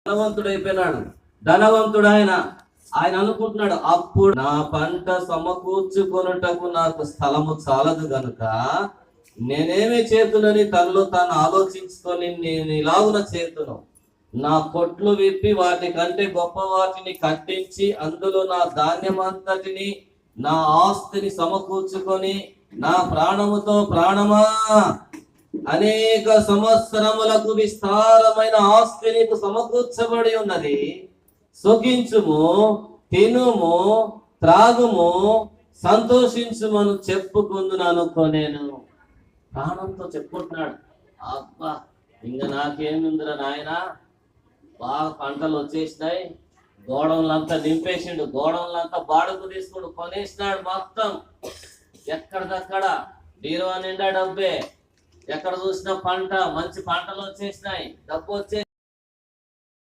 ధనవంతుడైపోయినాడు. ధనవంతుడు ఆయన అనుకుంటున్నాడు, అప్పుడు నా పంట సమకూర్చుకొనుటకు నాకు స్థలము చాలదు గనుక నేనేమి చేతునని తనలో తాను ఆలోచించుకొని నేను ఇలాగున చేతును, నా కొట్లు విప్పి వాటి కంటే గొప్ప వాటిని కట్టించి అందులో నా ధాన్యమంతటిని నా ఆస్తిని సమకూర్చుకొని నా ప్రాణముతో ప్రాణమా అనేక సంవత్సరములకు విస్తారమైన ఆస్తి నీకు సమకూర్చబడి ఉన్నది, సుఖించుము, తినుము, త్రాగుము, సంతోషించుమను చెప్పుకుందును అనుకోనేను. ప్రాణంతో చెప్పుకుంటున్నాడు, అబ్బా ఇంకా నాకేముందిరా నాయన, బాగా పంటలు వచ్చేసినాయి, గోడౌన్లంతా నింపేసిండు, గోడౌన్లంతా బాడుకు తీసుకుని కొనేసినాడు మొత్తం. ఎక్కడిదక్కడ బీరువా నిండా డబ్బే, ఎక్కడ చూసినా పంట, మంచి పంటలు వచ్చేసినాయి, డబ్బు వచ్చే